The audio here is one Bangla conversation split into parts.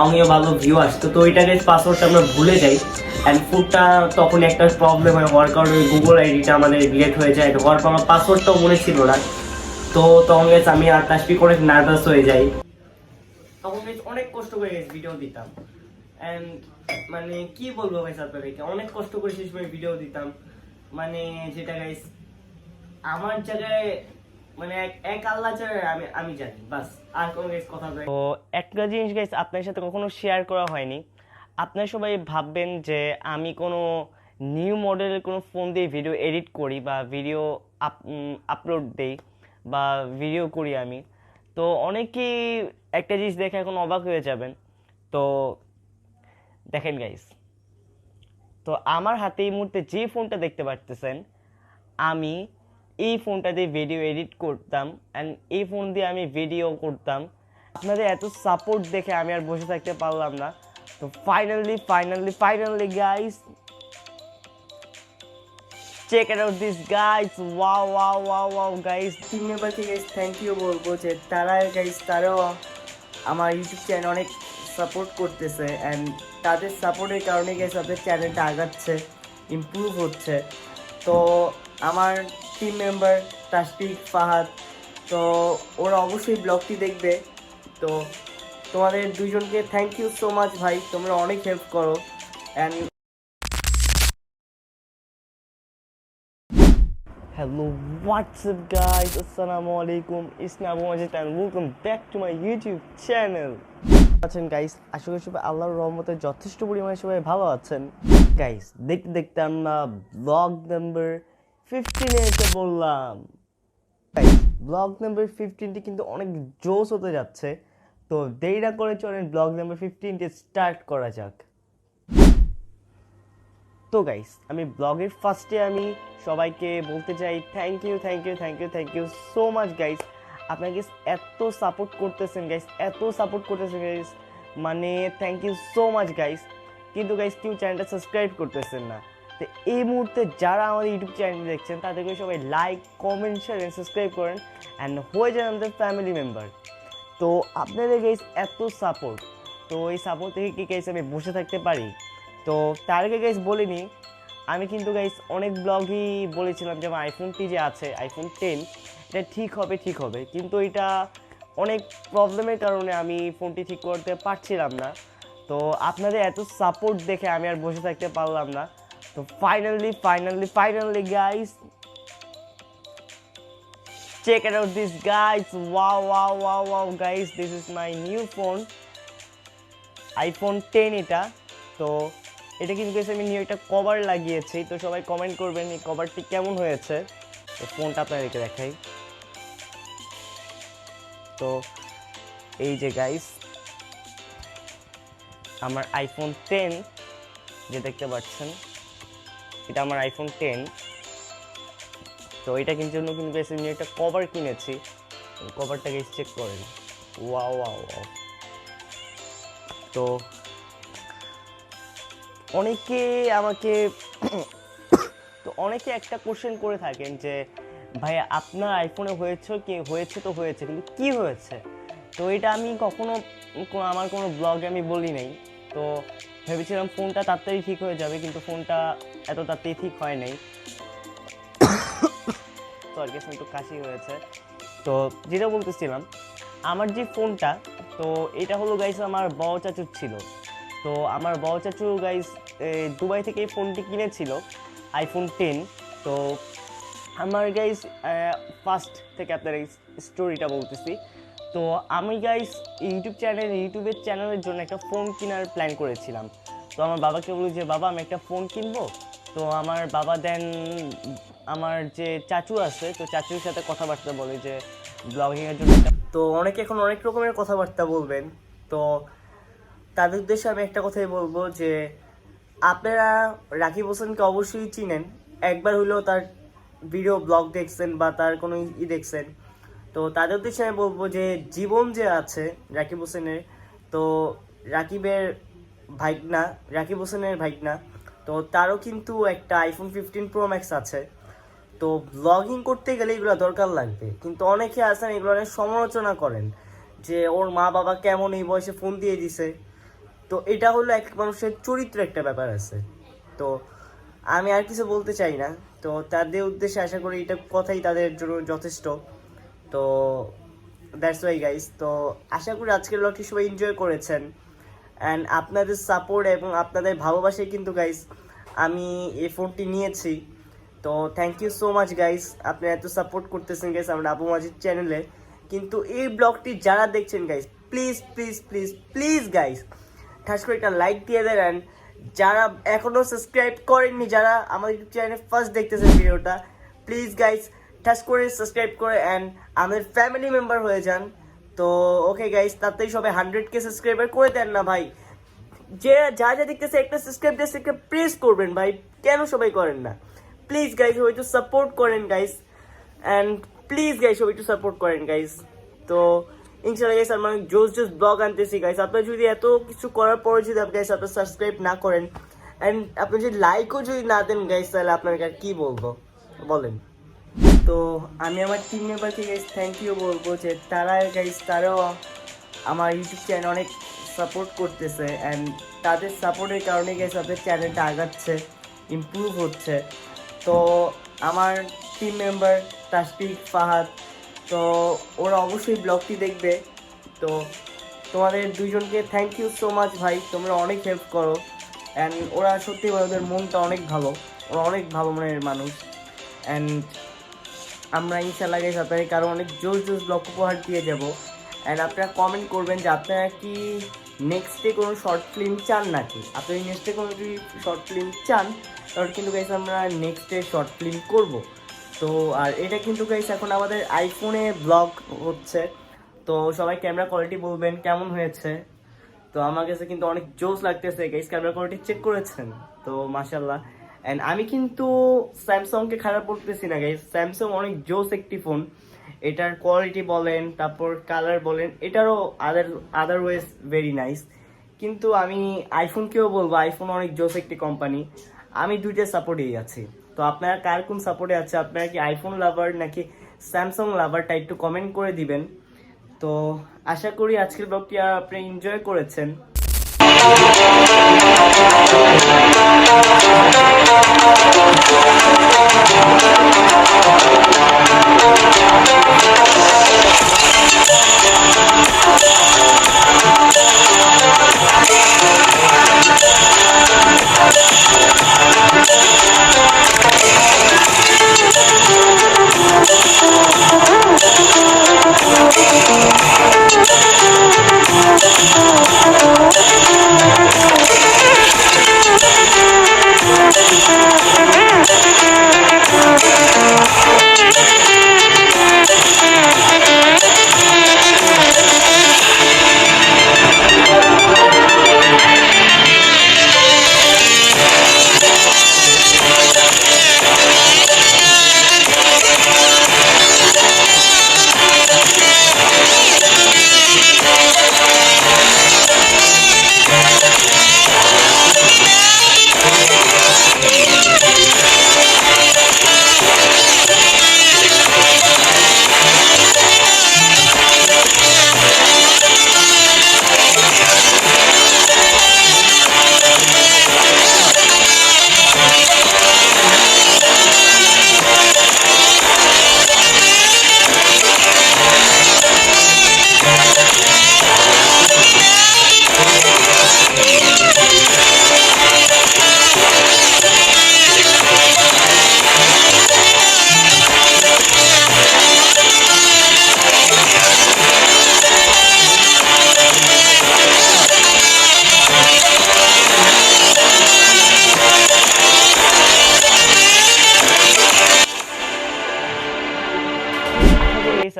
রঙেও ভালো ভিউ আসতো। তো ওইটা গাইস পাসওয়ার্ডটা আমরা ভুলে যাই অ্যান্ড ফুডটা তখন একটা প্রবলেম হয়, হওয়ার কারণে ওই গুগল আইডিটা আমাদের ডিলেট হয়ে যায়। হওয়ার পর আমার পাসওয়ার্ডটাও মনে ছিল না। তো তখন গাইস আমি আর তাসফিক অনেক নার্ভাস হয়ে যাই। তখন গাইস অনেক কষ্ট করে গাইস ভিডিও দিতাম অ্যান্ড মানে কি বলবো গাইস আপনাদেরকে, অনেক কষ্ট করে সেই সময় ভিডিও দিতাম, মানে যেটা গাইস আমার জায়গায় মানে এক আল্লাহ ছাড়া আমি জানি, বাস আর কোনো গাইস কথা নাই। তো একটা জিনিস গাইস আপনার সাথে কখনো শেয়ার করা হয়নি। আপনারা সবাই ভাববেন যে আমি কোনো নিউ মডেলের কোনো ফোন দিয়ে ভিডিও এডিট করি বা ভিডিও আপলোড দেই বা ভিডিও করি আমি। তো অনেকেই একটা জিনিস দেখে এখন অবাক হয়ে যাবেন। তো দেখেন গাইস, তো আমার হাতে এই মুহূর্তে যে ফোনটা দেখতে পারতেছেন, আমি এই ফোনটা দিয়ে ভিডিও এডিট করতাম অ্যান্ড এই ফোন দিয়ে আমি ভিডিও করতাম। আপনাদের এত সাপোর্ট দেখে আমি আর বসে থাকতে পারলাম না। তো finally guys, check it out this guys, wow guys. Team মেম্বারকে গাইস থ্যাংক ইউ বলবো যে তারাও আমার ইউটিউব চ্যানেল অনেক সাপোর্ট করতেছে অ্যান্ড তাদের সাপোর্টের কারণে গাইস আপনাদের চ্যানেলটা আগাচ্ছে, ইমপ্রুভ হচ্ছে। তো আমার টিম মেম্বার তাসফিক, ফাহাদ, তো ওরা অবশ্যই ব্লগটি দেখবে। তো তোমাদের দুইজনকে থ্যাংক ইউ সো মাচ ভাই, তোমরা অনেক হেল্প করো। And hello, what's up guys, assalamu alaikum, it's Abu Majid and welcome back to my YouTube channel. আছেন গাইস, আশা করি সবাই আল্লাহর রহমতে যথেষ্ট পরিমাণে সবাই ভালো আছেন। গাইস দেখতে দেখতে আমরা ব্লগ নাম্বার 15 এ এসে বললাম। গাইস ব্লগ নাম্বার 15টি কিন্তু অনেক জোস হতে যাচ্ছে। তো দেরি না করে চলেন ব্লগ নাম্বার 15টি স্টার্ট করা যাক। তো গাইস আমি ব্লগের ফার্স্টে আমি সবাইকে বলতে চাই thank you so much guys. আপনারা গাইস এত সাপোর্ট করতেছেন গাইস, মানে thank you so much guys. কিন্তু গাইস কেউ চ্যানেলটা সাবস্ক্রাইব করতেছেন না। তো এই মুহূর্তে যারা আমাদের ইউটিউব চ্যানেল দেখছেন তাদেরকে সবাই like, comment, share and subscribe করেন অ্যান্ড হয়ে যান আমাদের ফ্যামিলি মেম্বার। তো আপনাদের গাইস এত সাপোর্ট, তো এই সাপোর্ট থেকে কি গাইস আমি বসে থাকতে পারি? তো তার আগে গাইস বলিনি, আমি কিন্তু গাইস অনেক ব্লগই বলেছিলাম যে আমার আইফোনটি যে আছে আইফোন 10 এটা ঠিক হবে, কিন্তু এটা অনেক প্রবলেমের কারণে আমি ফোনটি ঠিক করতে পারছিলাম না। তো আপনাদের এত সাপোর্ট দেখে আমি আর বসে থাকতে পারলাম না। তো finally guys, check it out this guys, wow guys, this is my new phone iPhone 10 এটা। তো এটা কিন্তু আমি নিউ একটা কভার লাগিয়েছি। তো সবাই কমেন্ট করবেন এই কভারটি কেমন হয়েছে। তো ফোনটা আপনাদেরকে দেখাই। তো এই যে গাইস আমার আইফোন 10 যে দেখতে পাচ্ছেন, এটা আমার আইফোন 10। তো এটা কিন্তু আমি একটা কভার কিনেছি, কভারটা গাইস চেক করেন, ওয়াও। তো অনেকে একটা কোশ্চেন করে থাকেন যে ভাই আপনার আইফোনে হয়েছে কিন্তু কি হয়েছে? তো এটা আমি কখনো আমার কোনো ব্লগে আমি বলি নাই। তো ভেবেছিলাম ফোনটা তাড়াতাড়ি ঠিক হয়ে যাবে, কিন্তু ফোনটা এত তাড়াতাড়ি ঠিক হয় নাই। সরি গাইস একটু কাশি হয়েছে। তো যেটা বলতেছিলাম, আমার যে ফোনটা, তো এটা হলো গাইস আমার বড় চাচুর ছিল। তো আমার বড় চাচু গাইস দুবাই থেকে এই ফোনটি কিনেছিল আইফোন 10। তো আমার গাইস ফার্স্ট থেকে আপনার এই স্টোরিটা বলতেছি। তো আমি গাইস ইউটিউবের চ্যানেলের জন্য একটা ফোন কেনার প্ল্যান করেছিলাম। তো আমার বাবাকে বলি যে বাবা আমি একটা ফোন কিনবো। তো আমার বাবা দেন আমার যে চাচু আছে, তো চাচুর সাথে কথাবার্তা বলে যে ব্লগিংয়ের জন্য তো অনেকে এখন অনেক রকমের কথাবার্তা বলবেন। তো তাদের উদ্দেশ্যে আমি একটা কথাই বলবো যে আপনারা রাকিব হোসেনকে অবশ্যই চিনেন, একবার হলেও তার ভিডিও ব্লগ দেখছেন বা তার কোনো দেখছেন। তো তাদের উদ্দেশ্যে আমি বলবো যে জীবন যে আছে রাকিব হোসেনের, তো রাকিব হোসেনের ভাইগনা, তো তারও কিন্তু একটা আইফোন 15 প্রো ম্যাক্স আছে। তো ব্লগিং করতে গেলে এগুলো দরকার লাগবে, কিন্তু অনেকে আছেন এগুলো অনেক সমালোচনা করেন যে ওর মা বাবা কেমন এই বয়সে ফোন দিয়ে দিছে। তো এটা হলো এক মানুষের চরিত্র, একটা ব্যাপার আছে। তো আমি আর কিছু বলতে চাই না। তো তাদের উদ্দেশ্যে আশা করি এটা কথাই তাদের জন্য যথেষ্ট। তো দ্যাটস ওয়াই গাইস। তো আশা করি আজকের ব্লগটি সবাই এনজয় করেছেন, অ্যান্ড আপনাদের সাপোর্ট এবং আপনাদের ভালোবাসায় কিন্তু গাইস আমি এই ফোনটি নিয়েছি। তো thank you so much guys, আপনি এত সাপোর্ট করতেছেন গাইস আমরা আবু মাজিদ চ্যানেলে। কিন্তু এই ব্লগটি যারা দেখছেন guys, please please please please guys ঠাস করে একটা লাইক দিয়ে দেন। অ্যান্ড যারা এখনও সাবস্ক্রাইব করেননি, যারা আমাদের ইউটিউব চ্যানেলে ফার্স্ট দেখতেছেন ভিডিওটা, প্লিজ গাইস ঠাস করে সাবস্ক্রাইব করে অ্যান্ড আমাদের ফ্যামিলি মেম্বার হয়ে যান। তো ওকে গাইস, তাতেই সবাই 100K সাবস্ক্রাইবার করে দেন না ভাই। যে যা যা দেখতেছে একটা সাবস্ক্রাইব জাস্ট একটা প্রেস করবেন ভাই, কেন সবাই করেন না? প্লিজ গাইস সবাই একটু সাপোর্ট করেন গাইস, অ্যান্ড প্লিজ গাইস সবাই একটু সাপোর্ট করেন গাইস। তো ইনশাআল্লাহ গাইস আমরা জোস জোস ব্লগ আনতেছি গাইস। আপনারা যদি এত কিছু করার পরে যদি গাইস আপনারা সাবস্ক্রাইব না করেন অ্যান্ড আপনি যদি লাইকও যদি না দেন গাইস, তাহলে আপনাকে আর কি বলবো বলেন? তো আমি আমার টিম মেম্বারকে গাইস থ্যাংক ইউ বলবো যে তারাও আমার ইউটিউব চ্যানেল অনেক সাপোর্ট করতেছে, অ্যান্ড তাদের সাপোর্টের কারণে গাইস আপনাদের চ্যানেলটা আগাচ্ছে, ইমপ্রুভ হচ্ছে। তো আমার টিম মেম্বার তাসফিক, ফাহাদ, তো ওরা অবশ্যই ব্লগটি দেখবে। তো তোমাদের দুইজনকে থ্যাংক ইউ সো মাচ ভাই, তোমরা অনেক হেল্প করো, অ্যান্ড ওরা সত্যি ওদের মনটা অনেক ভালো, ওরা অনেক ভালো মনের মানুষ। অ্যান্ড আমরা ইনশাআল্লাহ গাইস আপনাদের কারো অনেক জোর জোর ব্লগ উপহার দিয়ে যাবো। অ্যান্ড আপনারা কমেন্ট করবেন যে আপনারা কি নেক্সটে কোনো শর্ট ফিল্ম চান নাকি। আপনারা নেক্সটে কোনো যদি শর্ট ফিল্ম চান তাহলে কিন্তু গাইস আমরা নেক্সটে শর্ট ফিল্ম করব। তো আর এটা কিন্তু গাইস এখন আমাদের আইফোনে ব্লগ হচ্ছে। তো সবাই ক্যামেরা কোয়ালিটি বলবেন কেমন হয়েছে। তো আমার কাছে কিন্তু অনেক জোস লাগতেছে গাইস, ক্যামেরা কোয়ালিটি চেক করেছেন তো মাশাআল্লাহ। অ্যান্ড আমি কিন্তু স্যামসাংকে খারাপ বলতেছি না গাইস, স্যামসাং অনেক জোস একটি ফোন। এটার কোয়ালিটি বলেন, তারপর কালার বলেন, এটারও আদারওয়াইজ ভেরি নাইস। কিন্তু আমি আইফোনকেও বলবো আইফোন অনেক জোস একটি কোম্পানি। আমি দুইটা সাপোর্টেই আছি। তো আপনারা কার কোন সাপোর্টে আছে, আপনারা কি আইফোন লাভার নাকি স্যামসাং লাভারটা একটু কমেন্ট করে দিবেন। তো আশা করি আজকের ব্লগটি আপনি এনজয় করেছেন।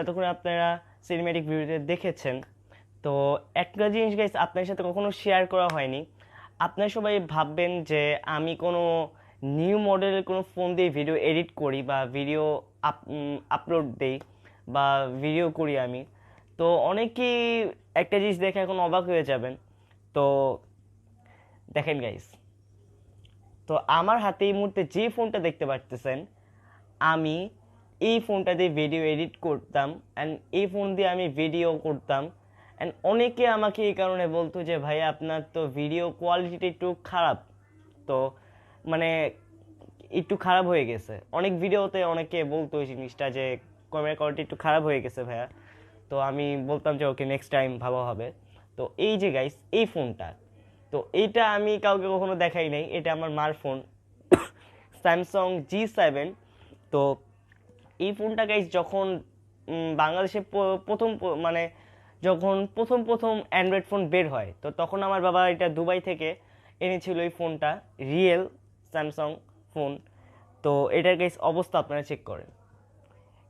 এতক্ষণ আপনারা সিনেম্যাটিক ভিডিওতে দেখেছেন। তো একটা জিনিস গাইস আপনার সাথে কখনো শেয়ার করা হয়নি। আপনারা সবাই ভাববেন যে আমি কোনো নিউ মডেলের কোনো ফোন দিয়ে ভিডিও এডিট করি বা ভিডিও আপলোড দেই বা ভিডিও করি আমি। তো অনেকেই একটা জিনিস দেখে এখন অবাক হয়ে যাবেন। তো দেখেন গাইস, তো আমার হাতে এই মুহূর্তে যে ফোনটা দেখতে পারতেছেন, আমি এই ফোনটা দিয়ে ভিডিও এডিট করতাম, অ্যান্ড এই ফোন দিয়ে আমি ভিডিও করতাম, অ্যান্ড অনেকে আমাকে এই কারণে বলতো যে ভাই আপনার তো ভিডিও কোয়ালিটিটা একটু খারাপ, তো মানে একটু খারাপ হয়ে গেছে। অনেক ভিডিওতে অনেকে বলতো এই জিনিসটা যে ক্যামেরা কোয়ালিটি একটু খারাপ হয়ে গেছে ভাইয়া। তো আমি বলতাম যে ওকে নেক্সট টাইম ভালো হবে। তো এই যে গাইস এই ফোনটা, তো এইটা আমি কাউকে কখনো দেখাই নাই, এটা আমার মার ফোন, স্যামসাং G7। তো এই ফোনটা গাইস যখন বাংলাদেশে মানে যখন প্রথম প্রথম অ্যান্ড্রয়েড ফোন বের হয়, তো তখন আমার বাবা এটা দুবাই থেকে এনেছিল এই ফোনটা, রিয়েল স্যামসাং ফোন। তো এটার গাইস অবস্থা আপনারা চেক করেন,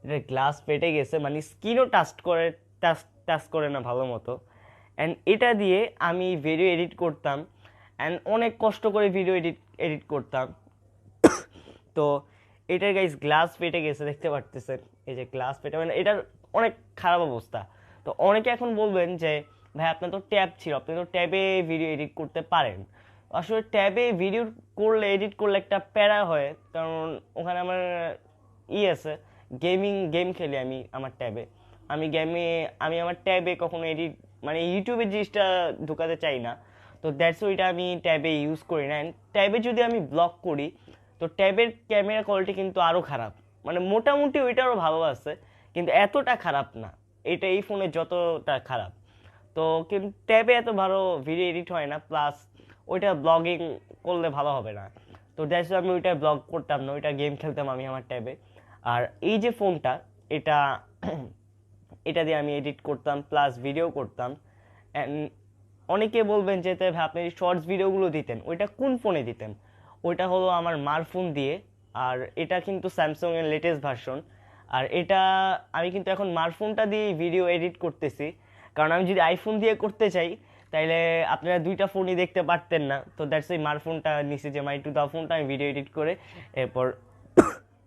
এটার গ্লাস ফেটে গেছে, মানে স্ক্রিনও টাচ করে না ভালো মতো। অ্যান্ড এটা দিয়ে আমি ভিডিও এডিট করতাম, অ্যান্ড অনেক কষ্ট করে ভিডিও এডিট করতাম। তো এটার গাইস গ্লাস ফেটে গেছে, দেখতে পারতেছেন এই যে গ্লাস ফেটে, মানে এটার অনেক খারাপ অবস্থা। তো অনেকে এখন বলবেন যে ভাই আপনার তো ট্যাব ছিল, আপনি তো ট্যাবে ভিডিও এডিট করতে পারেন। আসলে ট্যাবে ভিডিও এডিট করলে একটা প্যারা হয়, কারণ ওখানে আমার আছে, গেম খেলি আমি আমার ট্যাবে। আমি আমার ট্যাবে কখনো এডিট মানে ইউটিউবের জিনিসটা ঢুকাতে চাই না। তো দ্যাটস ওইটা আমি ট্যাবে ইউজ করি না। ট্যাবে যদি আমি ব্লগ করি, তো ট্যাবের ক্যামেরা কোয়ালিটি কিন্তু আরও খারাপ, মানে মোটামুটি ওইটারও ভালো আছে, কিন্তু এতটা খারাপ না, এটা এই ফোনে যতটা খারাপ। তো কিন্তু ট্যাবে এত ভালো ভিডিও এডিট হয় না, প্লাস ওইটা ব্লগিং করলে ভালো হবে না। তো দ্যাটস আমি ওইটা ব্লগ করতাম না, ওইটা গেম খেলতাম আমি আমার ট্যাবে। আর এই যে ফোনটা, এটা এটা দিয়ে আমি এডিট করতাম প্লাস ভিডিও করতাম। অ্যান্ড অনেকে বলবেন যে ভাই আপনি শর্টস ভিডিওগুলো দিতেন, ওইটা কোন ফোনে দিতেন? ওইটা হলো আমার মার ফোন দিয়ে। আর এটা কিন্তু স্যামসাং এর লেটেস্ট ভার্সন। আর এটা আমি কিন্তু এখন মার ফোনটা দিয়ে ভিডিও এডিট করতেছি, কারণ আমি যদি আইফোন দিয়ে করতে চাই তাইলে আপনারা দুইটা ফোনই দেখতে পারতেন না। তো দ্যাটস এই মার ফোনটা নিচে যে মাই টু দা ফোনটা আমি ভিডিও এডিট করে এরপর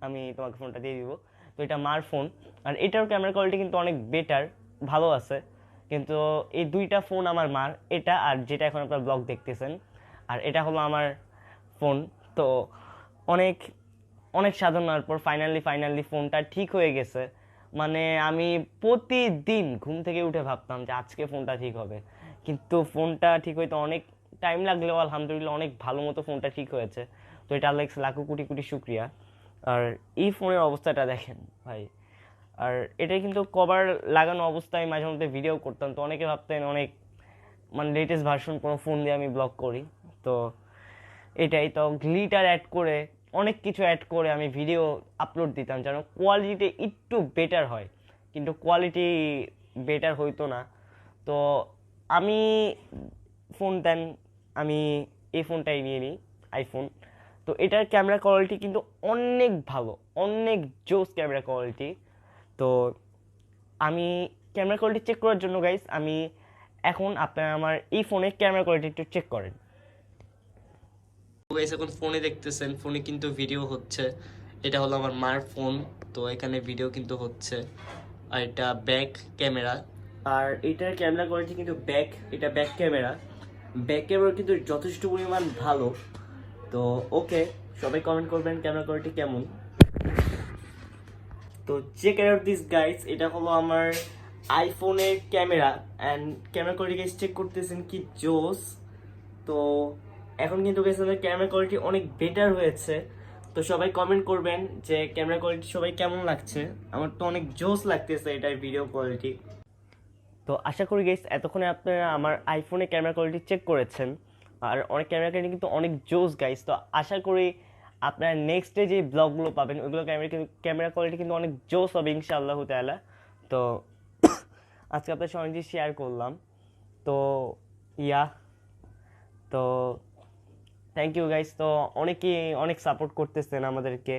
আমি তোমাকে ফোনটা দিয়ে দিব। তো এটা মার ফোন, আর এটার ক্যামেরা কোয়ালিটি কিন্তু অনেক বেটার, ভালো আছে। কিন্তু এই দুইটা ফোন আমার মার, এটা আর যেটা এখন আপনার ব্লগ দেখতেছেন, আর এটা হলো আমার ফোন। তো অনেক অনেক সাধনার পর ফাইনালি ফোনটা ঠিক হয়ে গেছে। মানে আমি প্রতিদিন ঘুম থেকে উঠে ভাবতাম যে আজকে ফোনটা ঠিক হবে, কিন্তু ফোনটা ঠিক হইতে অনেক টাইম লাগলেও আলহামদুলিল্লাহ অনেক ভালো মতো ফোনটা ঠিক হয়েছে। তো এটা আল্লাহ লাখো কোটি কোটি শুক্রিয়া। আর এই ফোনের অবস্থাটা দেখেন ভাই, আর এটা কিন্তু কভার লাগানো অবস্থায় মাঝে মধ্যে ভিডিও করতাম, তো অনেকে ভাবতেন অনেক মানে লেটেস্ট ভার্সন কোনো ফোন দিয়ে আমি ব্লগ করি। তো এটাই তো গ্লিটার অ্যাড করে অনেক কিছু অ্যাড করে আমি ভিডিও আপলোড দিতাম যেন কোয়ালিটি একটু বেটার হয়, কিন্তু কোয়ালিটি বেটার হইতো না। তো আমি ফোন দেন আমি এই ফোনটাই নিয়ে নিই, আইফোন। তো এটার ক্যামেরা কোয়ালিটি কিন্তু অনেক ভালো, অনেক জোস ক্যামেরা কোয়ালিটি। তো আমি ক্যামেরা কোয়ালিটি চেক করার জন্য গাইস আমি এখন আপনারা আমার এই ফোনের ক্যামেরা কোয়ালিটি একটু চেক করেন। গাইস এখন ফোনে দেখতেছেন, ফোনে কিন্তু ভিডিও হচ্ছে। এটা হলো আমার মার ফোন, তো এখানে ভিডিও কিন্তু হচ্ছে। আর এটা ব্যাক ক্যামেরা, আর এটার ক্যামেরা কোয়ালিটি কিন্তু এটা ব্যাক ক্যামেরা কিন্তু যথেষ্ট পরিমাণ ভালো। তো ওকে, সবাই কমেন্ট করবেন ক্যামেরা কোয়ালিটি কেমন। তো চেক আউট দিস গাইস, এটা হলো আমার আইফোনের camera, and camera quality guys check করতেছেন কি জোস। তো এখন কিন্তু গাইস আমাদের ক্যামেরা কোয়ালিটি অনেক বেটার হয়েছে। তো সবাই কমেন্ট করবেন যে ক্যামেরা কোয়ালিটি সবাই কেমন লাগছে। আমার তো অনেক জোস লাগতেছে এটার ভিডিও কোয়ালিটি। তো আশা করি গাইস এতক্ষণে আপনারা আমার আইফোনে ক্যামেরা কোয়ালিটি চেক করেছেন, আর অনেক ক্যামেরা কোয়ালিটি কিন্তু অনেক জোস গাইস। তো আশা করি আপনারা নেক্সটে যে ব্লগগুলো পাবেন ওইগুলো ক্যামেরা কোয়ালিটি কিন্তু অনেক জোস হবে ইনশাআল্লাহ তাআলা। তো আজকে আপনার সঙ্গে শেয়ার করলাম। তো তো থ্যাংক ইউ গাইস। তো অনেকেই অনেক সাপোর্ট করতেছেন আমাদেরকে,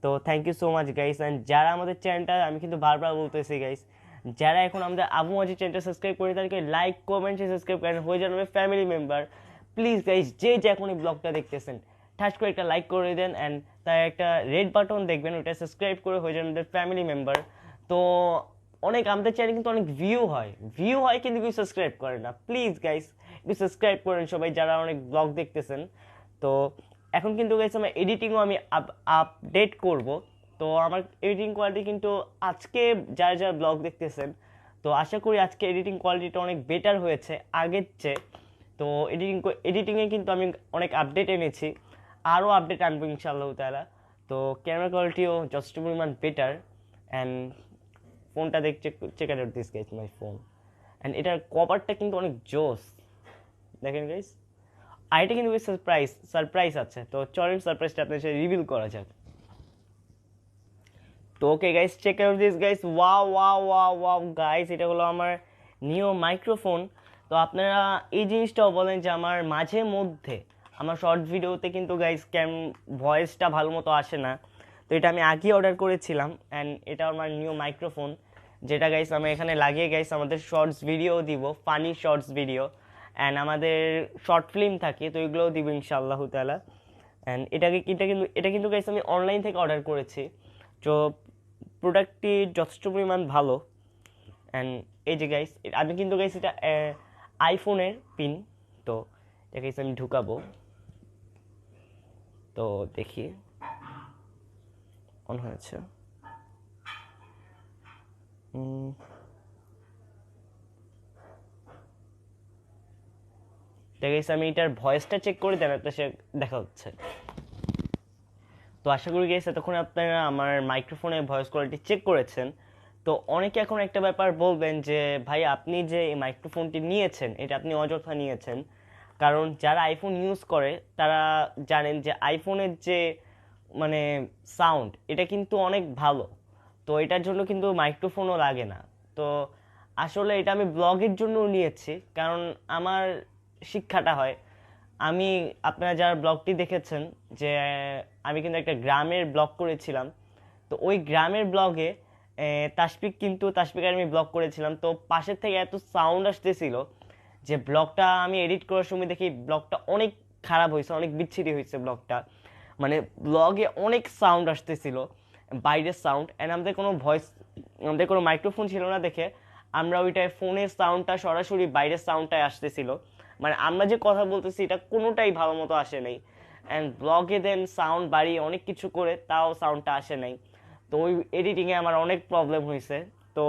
তো thank you so much guys. And যারা আমাদের চ্যানেলটা, আমি কিন্তু বারবার বলতেছি গাইস, যারা এখন আমাদের আবু মাঝি চ্যানেলটা সাবস্ক্রাইব করে তাদেরকে লাইক কমেন্ট সাবস্ক্রাইব করেন, হয়ে যান ফ্যামিলি মেম্বার। প্লিজ গাইস যে এখনই ব্লগটা দেখতেছেন ঠাস করে একটা লাইক করে দেন, অ্যান্ড তাই একটা রেড বাটন দেখবেন, ওইটা সাবস্ক্রাইব করে হয়ে যান আমাদের ফ্যামিলি মেম্বার। তো অনেক আমাদের চ্যানেলে কিন্তু অনেক ভিউ হয় কিন্তু কেউ সাবস্ক্রাইব করে না। প্লিজ গাইস একটু সাবস্ক্রাইব করেন সবাই যারা অনেক ব্লগ দেখতেছেন। তো এখন কিন্তু গাইস আমার এডিটিংও আমি আপডেট করব। তো আমার এডিটিং কোয়ালিটি কিন্তু আজকে যারা ব্লগ দেখতেছেন, তো আশা করি আজকে এডিটিং কোয়ালিটিটা অনেক বেটার হয়েছে আগের চেয়ে। তো এডিটিংয়ে কিন্তু আমি অনেক আপডেট এনেছি, আরও আপডেট আনবো ইনশাআল্লাহ তাআলা। তো ক্যামেরা কোয়ালিটিও যথেষ্ট পরিমাণ বেটার। অ্যান্ড ফোনটা check out this guys, my phone. And এটার কভারটা কিন্তু অনেক জোস, দেখেন গাইস। আর এটা কিন্তু সারপ্রাইজ আছে, তো চলেন সারপ্রাইজটা আপনার সাথে রিভিল করা যাক। তো okay guys, check out this guys, wow wow wow wow guys, এটা হলো আমার নিও মাইক্রোফোন। তো আপনারা এই জিনিসটাও বলেন যে আমার মাঝে মধ্যে আমার শর্ট ভিডিওতে কিন্তু গাইস ভয়েসটা ভালো মতো আসে না। তো এটা আমি আগেই অর্ডার করেছিলাম, অ্যান্ড এটা আমার নিও মাইক্রোফোন, যেটা গাইস আমি এখানে লাগিয়ে গাইস আমাদের শর্টস ভিডিও দিব, ফানি শর্টস ভিডিও, অ্যান্ড আমাদের শর্ট ফিল্ম থাকে, তো এগুলোও দিব ইনশাআল্লাহ তাআলা। অ্যান্ড এটা কিন্তু গাইস আমি অনলাইন থেকে অর্ডার করেছি। তো প্রোডাক্টটি যথেষ্ট পরিমাণ ভালো। অ্যান্ড এই যে গাইস, আমি কিন্তু গাইস এটা আইফোনের পিন। তো এটা গাইস আমি ঢুকাবো, তো দেখি অন হয়েছে। গাইস আমি এটার ভয়েসটা চেক করে দেন, একটা সে দেখা হচ্ছে। তো আশা করি গাইস এতক্ষণ আপনারা আমার মাইক্রোফোনের ভয়েস কোয়ালিটি চেক করেছেন। তো অনেকে এখন একটা ব্যাপার বলবেন যে ভাই আপনি যে এই মাইক্রোফোনটি নিয়েছেন এটা আপনি অযথা নিয়েছেন, কারণ যারা আইফোন ইউজ করে তারা জানেন যে আইফোনের যে মানে সাউন্ড এটা কিন্তু অনেক ভালো। তো এটার জন্য কিন্তু মাইক্রোফোনও লাগে না। তো আসলে এটা আমি ব্লগের জন্য নিয়েছি, কারণ আমার শিক্ষাটা হয়। আমি আপনারা যারা ব্লগটি দেখেছেন যে আমি কিন্তু একটা গ্রামের ব্লগ করেছিলাম। তো ওই গ্রামের ব্লগে তাসপিক আর আমি ব্লগ করেছিলাম। তো পাশের থেকে এত সাউন্ড আসতেছিল যে ব্লগটা আমি এডিট করার সময় দেখি ব্লগটা অনেক খারাপ হয়েছে, অনেক বিচ্ছিরি হয়েছে ব্লগটা। মানে ব্লগে অনেক সাউন্ড আসতেছিল, বাইরের সাউন্ড। অ্যান্ড আমাদের কোনো মাইক্রোফোন ছিল না দেখে আমরা ওইটায় ফোনের সাউন্ডটা সরাসরি বাইরের সাউন্ডটায় আসতেছিল। মানে আমরা যে কথা বলতেছি এটা কোনোটাই ভালো মতো আসে নাই। অ্যান্ড ব্লগে দেন সাউন্ড বাড়িয়ে অনেক কিছু করে তাও সাউন্ডটা আসে নাই। তো ওই এডিটিংয়ে আমার অনেক প্রবলেম হয়েছে। তো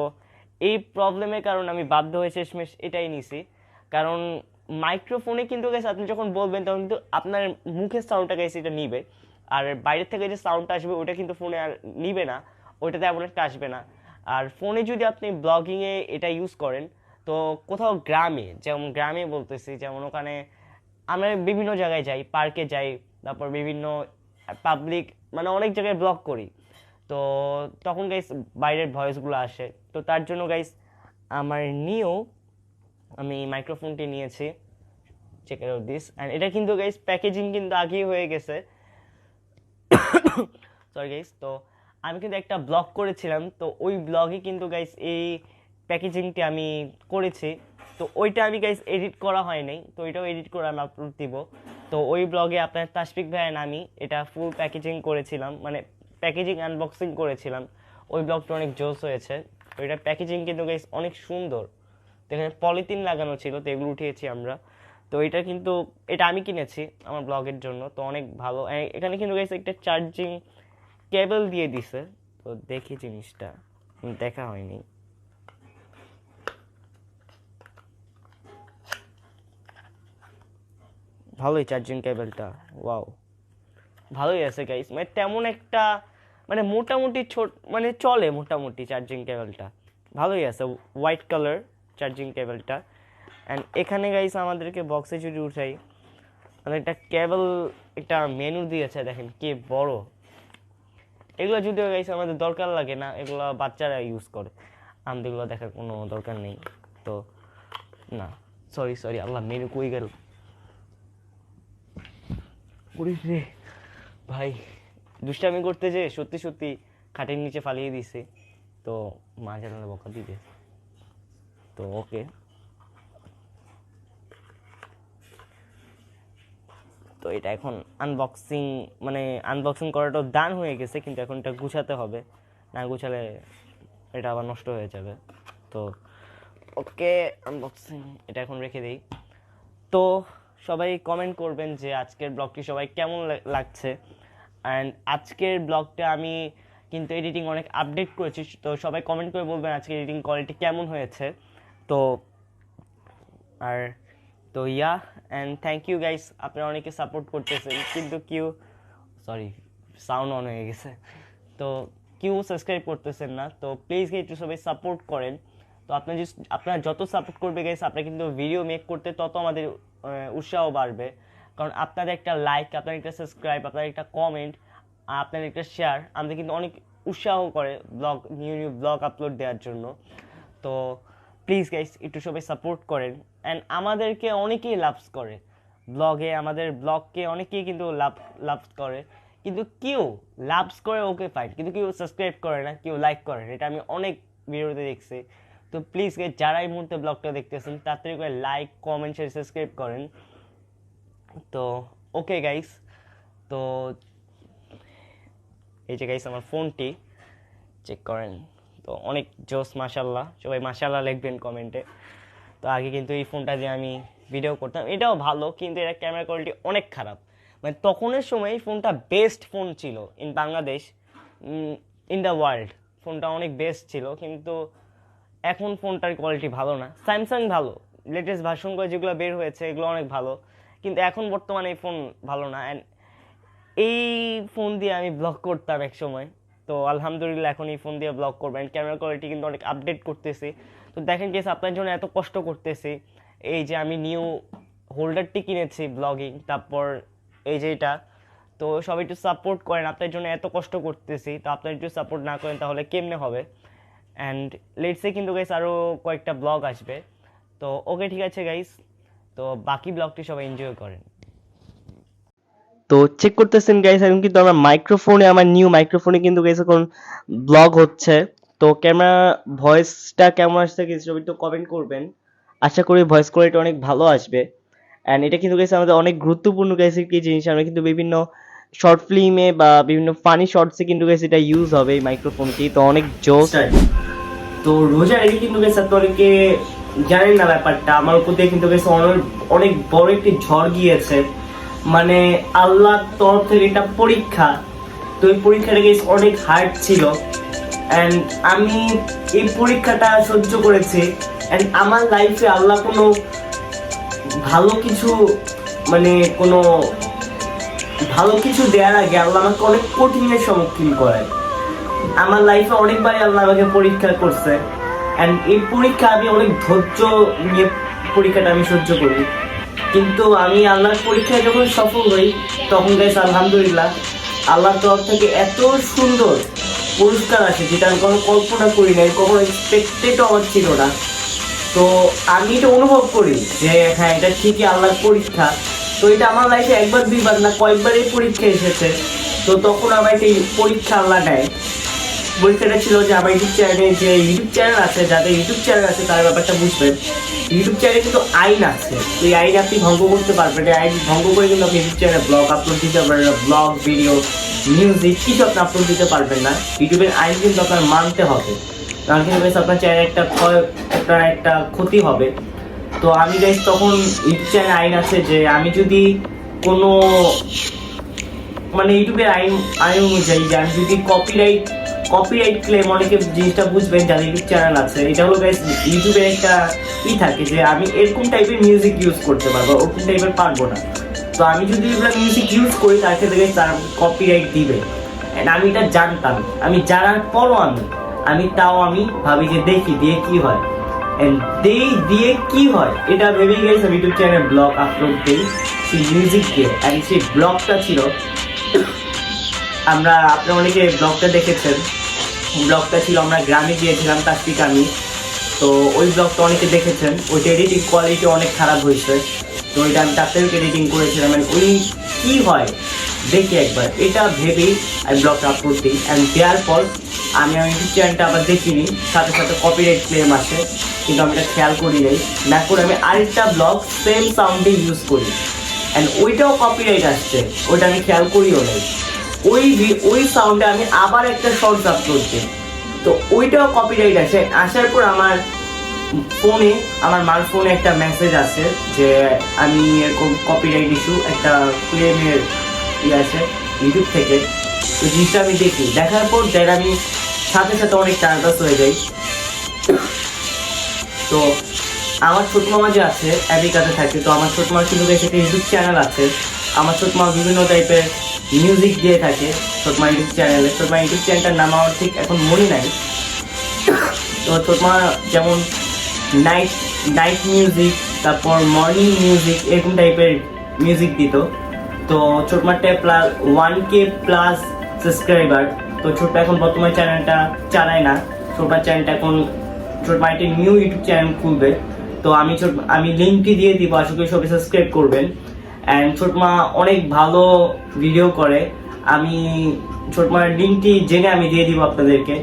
এই প্রবলেমের কারণে আমি বাধ্য হয়ে শেষমেশ এটাই নিছি। কারণ মাইক্রোফোনে কিন্তু গেছে আপনি যখন বলবেন তখন কিন্তু আপনার মুখের সাউন্ডটা গেছে এটা নিবে, আর বাইরের থেকে যে সাউন্ডটা আসবে ওটা কিন্তু ফোনে আর নিবে না, ওইটাতে এমন একটা আসবে না। আর ফোনে যদি আপনি ব্লগিংয়ে এটা ইউজ করেন, তো কোথাও গ্রামে বলতেছি, যেমন ওখানে আমরা বিভিন্ন জায়গায় যাই, পার্কে যাই, তারপর বিভিন্ন পাবলিক মানে অনেক জায়গায় ব্লগ করি। তো তখন গাইস বাইরের ভয়েসগুলো আসে। তো তার জন্য গাইস আমার আমি মাইক্রোফোনটি নিয়েছি, চেক আউট দিস। অ্যান্ড এটা কিন্তু গাইস প্যাকেজিং কিন্তু আগেই হয়ে গেছে, সরি গাইস। তো আমি কিন্তু একটা ব্লগ করেছিলাম, তো ওই ব্লগে কিন্তু গাইস এই প্যাকেজিংটি আমি করেছি। তো ওইটা আমি গাইস এডিট করা হয় নাই, তো ওইটাও এডিট করে আমি আপলোড দিব। তো ওই ব্লগে আপনার তাসফিক ভাইয়ের আমি এটা ফুল প্যাকেজিং করেছিলাম, মানে প্যাকেজিং আনবক্সিং করেছিলাম। ওই ব্লগটা অনেক জোস হয়েছে। ওইটার প্যাকেজিং কিন্তু গাইস অনেক সুন্দর। তো এখানে পলিথিন লাগানো ছিল, তো এগুলো উঠিয়েছি আমরা। তো এটা আমি কিনেছি আমার ব্লগের জন্য, তো অনেক ভালো। এখানে কিন্তু গাইস একটা চার্জিং কেবল দিয়ে দিছে, তো দেখি জিনিসটা দেখা হয়নি। ভালোই চার্জিং কেবলটা, ওয়াও ভালোই আছে গাইস। মানে তেমন একটা মানে মোটামুটি মানে চলে মোটামুটি, চার্জিং কেবলটা ভালোই আছে, হোয়াইট কালার চার্জিং কেবলটা। অ্যান্ড এখানে গাইস আমাদেরকে বক্সে যদি উঠাই, মানে একটা কেবল একটা মেনু দিয়েছে, দেখেন কি বড়। এগুলো যদিও গাইস আমাদের দরকার লাগে না, এগুলো বাচ্চারা ইউজ করে, আমাদের এগুলো দেখার কোনো দরকার নেই। তো না, সরি আল্লাহ, মেনু কই গেল রে ভাই, দুষ্টামি করতে যে সত্যি খাটের নিচে ফালিয়ে দিছে, তো মা জানালে বকা দিবে। তো ওকে, তো এটা এখন আনবক্সিং করাটাও ডান হয়ে গেছে, কিন্তু এখন এটা গুছাতে হবে, না গুছালে এটা আবার নষ্ট হয়ে যাবে। তো ওকে, আনবক্সিং এটা এখন রেখে দিই। তো সবাই কমেন্ট করবেন যে আজকের ব্লগটি সবাই কেমন লাগছে। অ্যান্ড আজকের ব্লগটা আমি কিন্তু এডিটিং অনেক আপডেট করেছি। তো সবাই কমেন্ট করে বলবেন আজকে এডিটিং কোয়ালিটি কেমন হয়েছে। তো আর তো yeah and thank you guys, আপনারা অনেকে সাপোর্ট করতেছেন কিন্তু কেউ সাউন্ড অন হয়ে গেছে, তো কেউ সাবস্ক্রাইব করতেছেন না। তো প্লিজ একটু সবাই সাপোর্ট করেন। তো আপনারা যত সাপোর্ট করবে গাইস, আপনারা কিন্তু ভিডিও মেক করতে তত আমাদের উৎসাহ বাড়বে। কারণ আপনাদের একটা লাইক, আপনাদের একটা সাবস্ক্রাইব, আপনাদের একটা কমেন্ট, আপনাদের একটা শেয়ার আমাদের কিন্তু অনেক উৎসাহ করে নিউ ব্লগ আপলোড দেওয়ার জন্য। তো প্লিজ গাইস একটু সবাই সাপোর্ট করেন। অ্যান্ড আমাদেরকে অনেকেই লাভস করে আমাদের ব্লগকে অনেকেই কিন্তু লাভস করে, কিন্তু কেউ লাভস করে ওকে ফাইন, কিন্তু কেউ সাবস্ক্রাইব করে না, কেউ লাইক করে না। এটা আমি অনেক ভিডিওতে দেখছি। তো প্লিজ গাইস যারা এই মুহূর্তে ব্লগটা দেখতেছেন তাড়াতাড়ি করে লাইক, কমেন্ট, শেয়ার, সাবস্ক্রাইব করেন। তো ওকে গাইস, তো এই যে গাইস আমার ফোনটি চেক করেন, তো অনেক জোস, মাশাল্লাহ। সবাই মাশাল্লাহ লিখবেন কমেন্টে। তো আগে কিন্তু এই ফোনটা দিয়ে আমি ভিডিও করতাম, এটাও ভালো, কিন্তু এর ক্যামেরা কোয়ালিটি অনেক খারাপ। মানে তখনের সময় এই ফোনটা বেস্ট ফোন ছিল in Bangladesh, in the world. ফোনটা অনেক বেস্ট ছিল, কিন্তু এখন ফোনটার কোয়ালিটি ভালো না। স্যামসাং ভালো, লেটেস্ট ভার্সনগুলো যেগুলো বের হয়েছে এগুলো অনেক ভালো, কিন্তু এখন বর্তমানে এই ফোন ভালো না। অ্যান্ড এই ফোন দিয়ে আমি ব্লগ করতাম এক সময়, তো আলহামদুলিল্লাহ এখন এই ফোন দিয়ে ব্লগ করবেন। ক্যামেরা কোয়ালিটি কিন্তু অনেক আপডেট করতেছি। তো দেখেন গেছে আপনার জন্য এত কষ্ট করতেছি। এই যে আমি নিউ হোল্ডারটি কিনেছি ব্লগিং, তারপর এই যে এটা, তো সবাই একটু সাপোর্ট করেন। আপনার জন্য এত কষ্ট করতেছি, তো আপনারা একটু সাপোর্ট না করেন তাহলে কেমনে হবে। অ্যান্ড লেটসে কিন্তু গাইস আরও কয়েকটা ব্লগ আসবে। তো ওকে ঠিক আছে গাইস, তো বাকি ব্লগটি সবাই এনজয় করেন। তো চেক করতেছেন গাইস, এখন কিন্তু আমার নিউ মাইক্রোফোনে কিন্তু গাইস এখন ব্লগ হচ্ছে। তো ক্যামেরা ভয়েসটা কেমন আসছে গাইস সবাই একটু কমেন্ট করবেন। আশা করি ভয়েস কোয়ালিটি অনেক ভালো আসবে। অ্যান্ড এটা কিন্তু গাইস আমাদের অনেক গুরুত্বপূর্ণ গাইস একটি জিনিস। আমরা কিন্তু বিভিন্ন শর্ট ফিল্মে বা বিভিন্ন ফানি শর্টসে কিন্তু গাইস এটা ইউজ হবে এই মাইক্রোফোনটি। তো অনেক জোস। তো রোজার আগে কিন্তু গাইস অনেকে জানেন না ব্যাপারটা, আমার উপর দিয়ে কিন্তু গাইস অনেক বড় একটি ঝড় গিয়েছে। মানে আল্লাহর তরফ থেকে একটা পরীক্ষা। তো এই পরীক্ষাটা গাইস অনেক হার্ড ছিল, অ্যান্ড আমি এই পরীক্ষাটা সহ্য করেছি। অ্যান্ড আমার লাইফে আল্লাহ কোনো ভালো কিছু দেওয়ার আগে আল্লাহ আমাকে অনেক কঠিনের সম্মুখীন করায়। আমার লাইফে অনেকবারই আল্লাহ আমাকে পরীক্ষা করছে, অ্যান্ড এই পরীক্ষা আমি অনেক ধৈর্য নিয়ে পরীক্ষাটা আমি সহ্য করি। কিন্তু আমি আল্লাহর পরীক্ষায় যখন সফল হই তখন গাইস আলহামদুলিল্লাহ আল্লাহর তরফ থেকে এত সুন্দর পুরস্কার আসে যেটা আমি কখনো কল্পনা করি নাই, কখনো এক্সপেক্টেডও আমার ছিল না। তো আমি এটা অনুভব করি যে হ্যাঁ এটা ঠিকই আল্লাহর পরীক্ষা। তো এটা আমার লাইফে একবার দুইবার না কয়েকবার এই পরীক্ষা এসেছে। তো তখন আমার এই পরীক্ষা আল্লাহ নেয়। পরীক্ষাটা ছিল যে আমার ইউটিউব চ্যানেল আছে, যাদের ইউটিউব চ্যানেল আছে তার ব্যাপারটা বুঝবেন। ইউটিউব চ্যানেলে কিন্তু আইন আছে, তো এই আইন আপনি ভঙ্গ করতে পারবেন। এই আইন ভঙ্গ করে কিন্তু আপনি ইউটিউব চ্যানেলে ব্লগ আপলোড দিতে পারবেন না, ব্লগ, ভিডিও, মিউজিক কিছু আপনি আপলোড দিতে পারবেন না। ইউটিউবের আইন কিন্তু আপনার মানতে হবে, কারণ কিন্তু আপনার চ্যানেলে একটা ক্ষতি হবে। তো আমি গাইস তখন ইউটিউব চ্যানেলে আইন আছে যে আমি যদি কোনো ইউটিউবের আইন অনুযায়ী যে আমি যদি কপিরাইট ক্লেম, অনেকে জিনিসটা বুঝবেন যাদের ইউটিউব চ্যানেল আছে, এটা হলো গাইস ইউটিউবের একটা থাকে যে আমি এরকম টাইপের মিউজিক ইউজ করতে পারবো, ওরকম টাইপের পারবো না। তো আমি যদি এগুলো মিউজিক ইউজ করি তার ক্ষেত্রে গাইস তারা কপিরাইট দিবে। আমি এটা জানতাম, আমি জানার পরও আমি ভাবি যে দেখি দিয়ে কি হয়, দিয়ে কি হয় এটা ভেবেই গেছে ইউটিউব চ্যানেলে ব্লগ আপলোড দিই সেই মিউজিক দিয়ে। অ্যান্ড সেই ব্লগটা ছিল আপনারা অনেকে ব্লগটা দেখেছেন, ব্লগটা ছিল আমরা গ্রামে গিয়েছিলাম তাস্তিক আমি। তো ওই ব্লগটা অনেকে দেখেছেন, ওইটা এডিটিং কোয়ালিটি অনেক খারাপ হয়েছে। তো ওইটা আমি তাত্ত্বিক এডিটিং করেছিলাম, ওই কী হয় দেখি একবার, এটা ভেবেই আমি ব্লগটা আপলোড দিই। অ্যান্ড দেওয়ার পর আমি আমার ইউটিউব চ্যানেলটা আবার দেখিনি, সাথে সাথে কপিরাইট ক্লেম আসে, কিন্তু আমি এটা খেয়াল করি না করে আমি আরেকটা ব্লগ সেম সাউন্ডে ইউজ করি, অ্যান্ড ওইটাও কপিরাইট আসছে, ওইটা আমি খেয়াল করিও নাই। ওই সাউন্ডে আমি আবার একটা শর্টস আপলোড দিই, তো ওইটাও কপিরাইট আসার পর আমার মার ফোনে একটা মেসেজ আছে যে আমি এরকম কপিরাইট ইস্যু একটা ক্লেমের আছে ইউটিউব থেকে। তো জিনিসটা আমি দেখি, দেখার পর দেন আমি সাথে সাথে অনেক নার্ভাস হয়ে যাই। তো আমার ছোট মামা যে আছে আমেরিকাতে থাকে, তো আমার ছোট মামা কিন্তু একটা ইউটিউব চ্যানেল আছে। আমার ছোট মামা বিভিন্ন টাইপের মিউজিক দিয়ে থাকে ছোট মা ইউটিউব চ্যানেলে। ছোট মা ইউটিউব চ্যানেলটার নাম আমার ঠিক এখন মনে নাই। তো ছোট মা যেমন নাইট নাইট মিউজিক, তারপর মর্নিং মিউজিক, এরকম টাইপের মিউজিক দিত। তো ছোট মারটা প্লাস 1K প্লাস সাবস্ক্রাইবার। তো ছোট এখন বর্তমানে চ্যানেলটা চালায় না। ছোট চ্যানেলটা এখন ছোট মা একটা নিউ ইউটিউব চ্যানেল খুলবে। তো আমি লিঙ্কটি দিয়ে দিব, আশা করি সবাই সাবস্ক্রাইব করবেন। অ্যান্ড ছোট মা অনেক ভালো ভিডিও করে, আমি ছোট মার লিঙ্কটি জেনে আমি দিয়ে দিব আপনাদেরকে।